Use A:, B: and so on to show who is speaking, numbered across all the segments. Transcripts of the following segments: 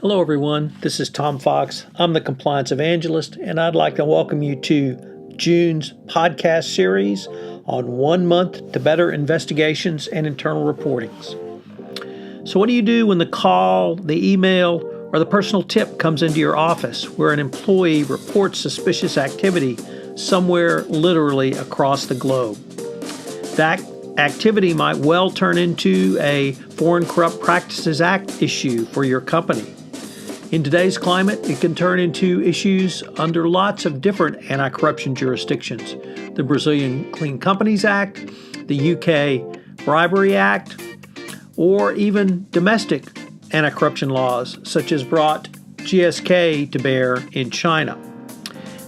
A: Hello everyone, this is Tom Fox. I'm the Compliance Evangelist, and I'd like to welcome you to June's podcast series on 1 month to better investigations and internal reportings. So what do you do when the call, the email, or the personal tip comes into your office where an employee reports suspicious activity somewhere literally across the globe? That activity might well turn into a Foreign Corrupt Practices Act issue for your company. In today's climate, it can turn into issues under lots of different anti-corruption jurisdictions. The Brazilian Clean Companies Act, the UK Bribery Act, or even domestic anti-corruption laws, such as brought GSK to bear in China.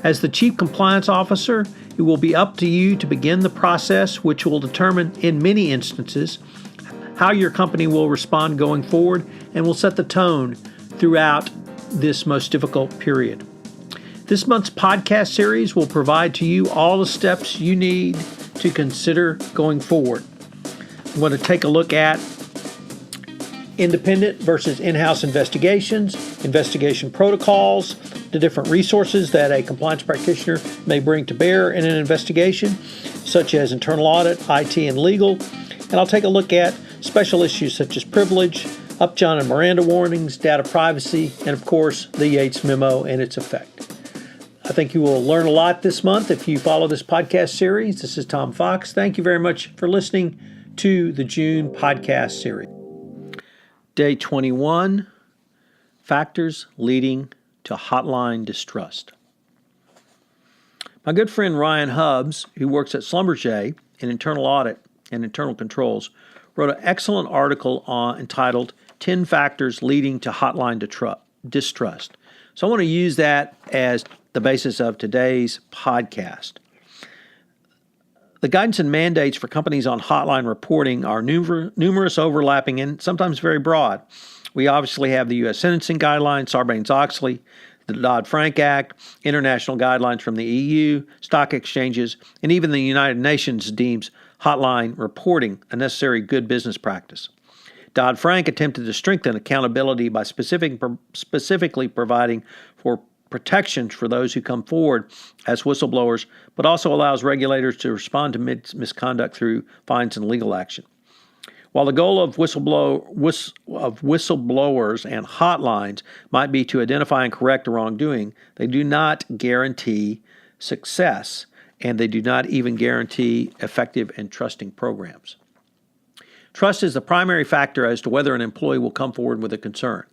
A: As the Chief Compliance Officer, it will be up to you to begin the process, which will determine, in many instances, how your company will respond going forward and will set the tone throughout this most difficult period. This month's podcast series will provide to you all the steps you need to consider going forward. I'm going to take a look at independent versus in-house investigations, investigation protocols, the different resources that a compliance practitioner may bring to bear in an investigation, such as internal audit, IT, and legal. And I'll take a look at special issues such as privilege, Upjohn and Miranda warnings, data privacy, and of course, the Yates memo and its effect. I think you will learn a lot this month if you follow this podcast series. This is Tom Fox. Thank you very much for listening to the June podcast series. Day 21, Factors Leading to Hotline Distrust. My good friend Ryan Hubbs, who works at Schlumberger in internal audit and internal controls, wrote an excellent article entitled 10 Factors Leading to Hotline Distrust. So I want to use that as the basis of today's podcast. The guidance and mandates for companies on hotline reporting are numerous, overlapping, and sometimes very broad. We obviously have the U.S. Sentencing Guidelines, Sarbanes-Oxley, the Dodd-Frank Act, international guidelines from the EU, stock exchanges, and even the United Nations deems hotline reporting a necessary good business practice. Dodd-Frank attempted to strengthen accountability by specifically providing for protections for those who come forward as whistleblowers, but also allows regulators to respond to misconduct through fines and legal action. While the goal of whistleblowers and hotlines might be to identify and correct wrongdoing, they do not guarantee success, and they do not even guarantee effective and trusting programs. Trust is the primary factor as to whether an employee will come forward with a concern.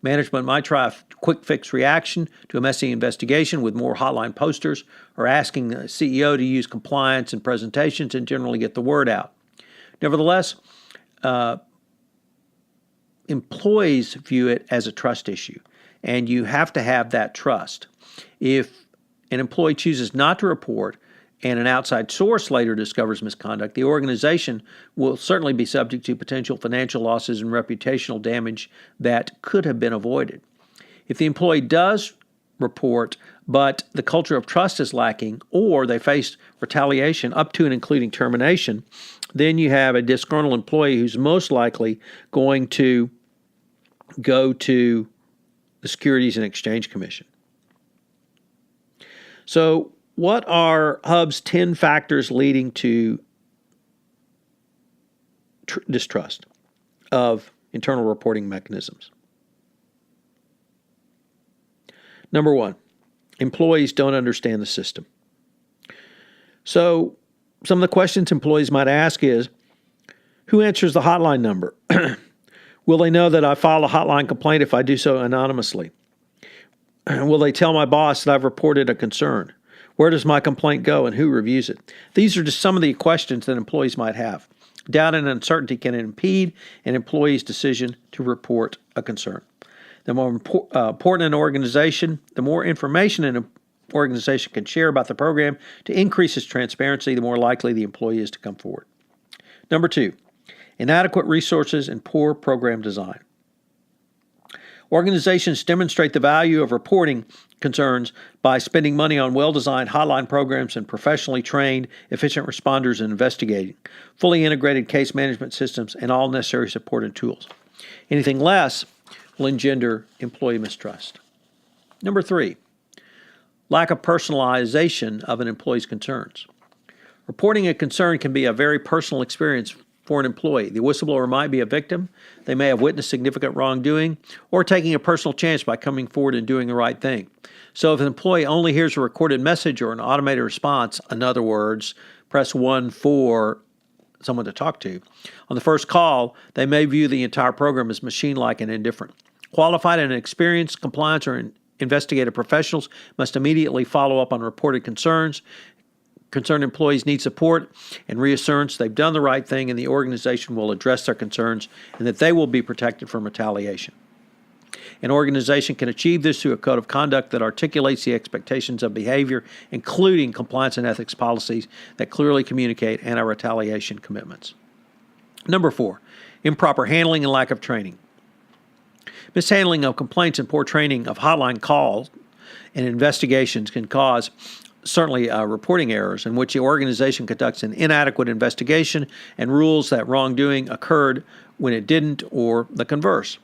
A: Management might try a quick fix reaction to a messy investigation with more hotline posters or asking the CEO to use compliance and presentations and generally get the word out. Nevertheless, employees view it as a trust issue, and you have to have that trust. If an employee chooses not to report and an outside source later discovers misconduct, the organization will certainly be subject to potential financial losses and reputational damage that could have been avoided. If the employee does report, but the culture of trust is lacking, or they face retaliation up to and including termination, then you have a disgruntled employee who's most likely going to go to the Securities and Exchange Commission. So, what are Hub's 10 factors leading to distrust of internal reporting mechanisms? Number one, employees don't understand the system. So some of the questions employees might ask is, who answers the hotline number? Will they know that I filed a hotline complaint if I do so anonymously? Will they tell my boss that I've reported a concern? Where does my complaint go and who reviews it? These are just some of the questions that employees might have. Doubt and uncertainty can impede an employee's decision to report a concern. The more important an organization, the more information an organization can share about the program to increase its transparency, the more likely the employee is to come forward. Number two, inadequate resources and poor program design. Organizations demonstrate the value of reporting concerns by spending money on well-designed hotline programs and professionally trained, efficient responders in investigating, fully integrated case management systems, and all necessary support and tools. Anything less will engender employee mistrust. Number 3, lack of personalization of an employee's concerns. Reporting a concern can be a very personal experience for an employee. The whistleblower might be a victim. They may have witnessed significant wrongdoing or taking a personal chance by coming forward and doing the right thing. So if an employee only hears a recorded message or an automated response, in other words, press 1 for someone to talk to, on the first call, they may view the entire program as machine-like and indifferent. Qualified and experienced compliance or investigative professionals must immediately follow up on reported concerns. Concerned employees need support and reassurance they've done the right thing and the organization will address their concerns and that they will be protected from retaliation. An organization can achieve this through a code of conduct that articulates the expectations of behavior, including compliance and ethics policies that clearly communicate anti-retaliation commitments. Number 4, improper handling and lack of training. Mishandling of complaints and poor training of hotline calls and investigations can cause certainly reporting errors in which the organization conducts an inadequate investigation and rules that wrongdoing occurred when it didn't, or the converse.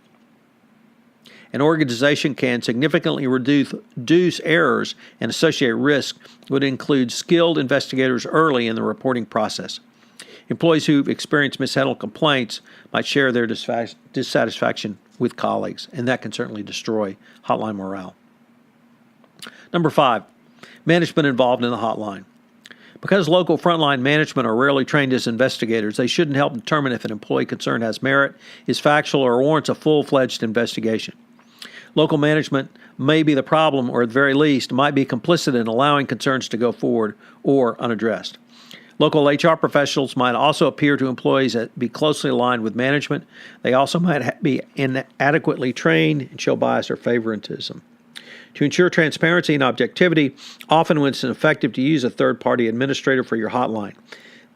A: An organization can significantly reduce errors and associated risk would include skilled investigators early in the reporting process. Employees who've experienced mishandled complaints might share their dissatisfaction with colleagues, and that can certainly destroy hotline morale. Number 5, management involved in the hotline. Because local frontline management are rarely trained as investigators, they shouldn't help determine if an employee concern has merit, is factual, or warrants a full-fledged investigation. Local management may be the problem, or at the very least, might be complicit in allowing concerns to go forward or unaddressed. Local HR professionals might also appear to employees that be closely aligned with management. They also might be inadequately trained and show bias or favoritism. To ensure transparency and objectivity, often when it's effective to use a third-party administrator for your hotline.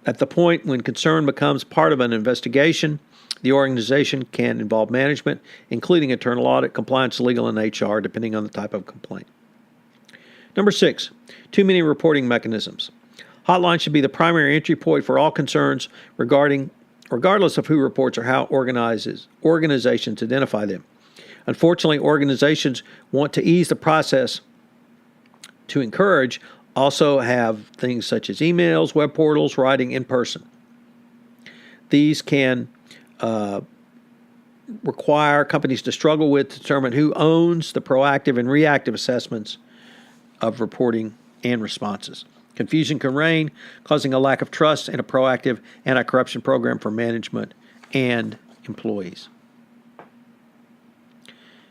A: At the point when concern becomes part of an investigation, the organization can involve management, including internal audit, compliance, legal, and HR, depending on the type of complaint. Number 6, too many reporting mechanisms. Hotline should be the primary entry point for all concerns regardless of who reports or how organizations identify them. Unfortunately, organizations want to ease the process to encourage also have things such as emails, web portals, writing in person. These can require companies to struggle with to determine who owns the proactive and reactive assessments of reporting and responses. Confusion can reign, causing a lack of trust in a proactive anti-corruption program for management and employees.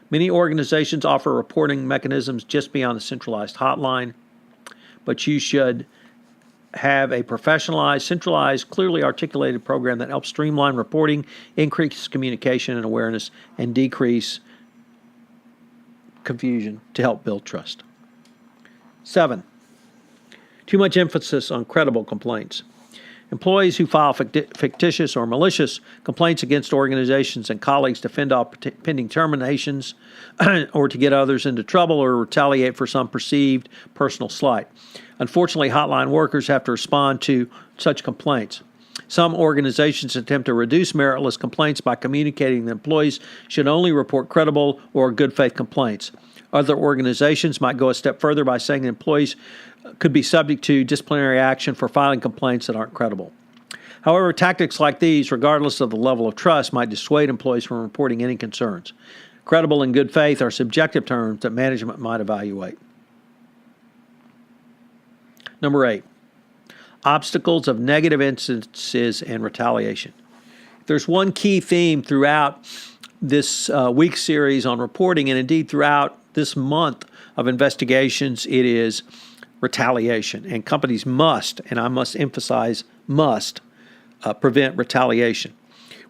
A: Many organizations offer reporting mechanisms just beyond the centralized hotline, but you should have a professionalized, centralized, clearly articulated program that helps streamline reporting, increase communication and awareness, and decrease confusion to help build trust. 7, too much emphasis on credible complaints. Employees who file fictitious or malicious complaints against organizations and colleagues to fend off pending terminations or to get others into trouble or retaliate for some perceived personal slight. Unfortunately, hotline workers have to respond to such complaints. Some organizations attempt to reduce meritless complaints by communicating that employees should only report credible or good faith complaints. Other organizations might go a step further by saying that employees could be subject to disciplinary action for filing complaints that aren't credible. However, tactics like these, regardless of the level of trust, might dissuade employees from reporting any concerns. Credible and good faith are subjective terms that management might evaluate. Number 8, obstacles of negative instances and retaliation. There's one key theme throughout this week series on reporting, and indeed throughout this month of investigations, it is retaliation. And companies must, and I must emphasize must, prevent retaliation.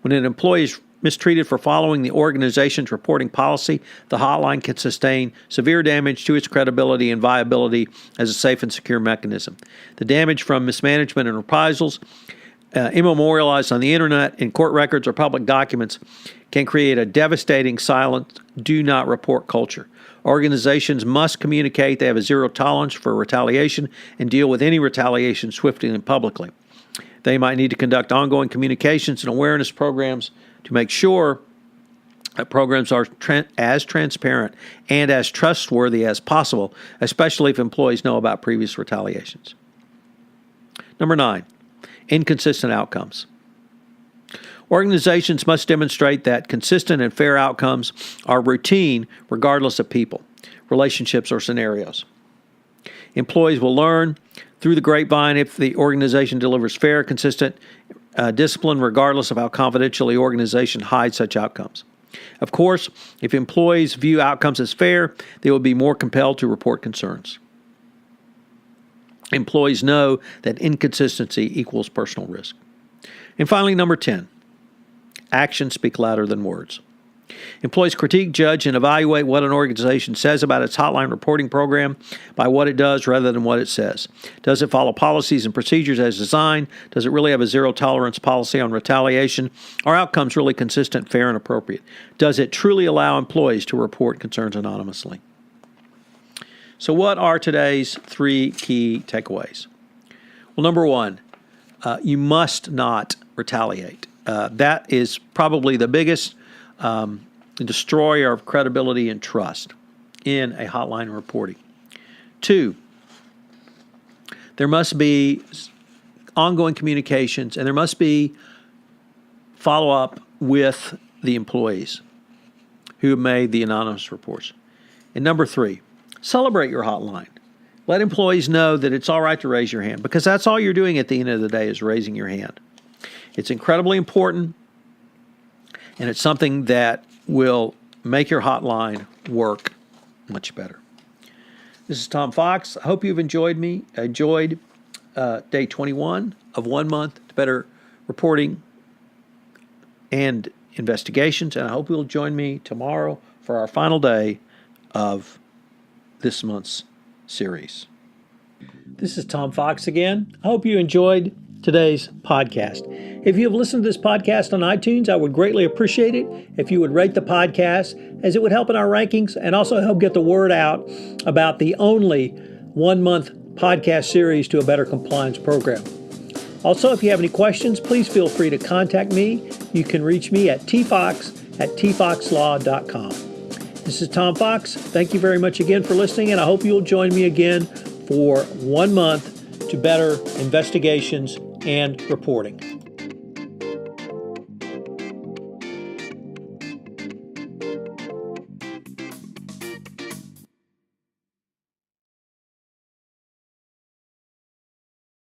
A: When an employee is mistreated for following the organization's reporting policy, the hotline can sustain severe damage to its credibility and viability as a safe and secure mechanism. The damage from mismanagement and reprisals, immemorialized on the internet, in court records, or public documents, can create a devastating silent, do not report culture. Organizations must communicate they have a zero tolerance for retaliation and deal with any retaliation swiftly and publicly. They might need to conduct ongoing communications and awareness programs to make sure Programs are as transparent and as trustworthy as possible, especially if employees know about previous retaliations. Number 9, inconsistent outcomes. Organizations must demonstrate that consistent and fair outcomes are routine regardless of people, relationships, or scenarios. Employees will learn through the grapevine if the organization delivers fair, consistent discipline regardless of how confidential the organization hides such outcomes. Of course, if employees view outcomes as fair, they will be more compelled to report concerns. Employees know that inconsistency equals personal risk. And finally, number 10, actions speak louder than words. Employees critique, judge, and evaluate what an organization says about its hotline reporting program by what it does rather than what it says. Does it follow policies and procedures as designed? Does it really have a zero-tolerance policy on retaliation? Are outcomes really consistent, fair, and appropriate? Does it truly allow employees to report concerns anonymously? So what are today's 3 key takeaways? Well, number 1, you must not retaliate. That is probably the biggest destroyer of credibility and trust in a hotline reporting. 2, there must be ongoing communications and there must be follow-up with the employees who made the anonymous reports. And number 3, celebrate your hotline. Let employees know that it's all right to raise your hand, because that's all you're doing at the end of the day is raising your hand. It's incredibly important, and it's something that will make your hotline work much better. This is Tom Fox. I hope you've enjoyed day 21 of 1 month to better reporting and investigations, and I hope you'll join me tomorrow for our final day of this month's series. This is Tom Fox again. I hope you enjoyed today's podcast. If you have listened to this podcast on iTunes, I would greatly appreciate it if you would rate the podcast, as it would help in our rankings and also help get the word out about the only 1 month podcast series to a better compliance program. Also, if you have any questions, please feel free to contact me. You can reach me at tfox@tfoxlaw.com. This is Tom Fox. Thank you very much again for listening, and I hope you'll join me again for 1 month to better investigations and reporting.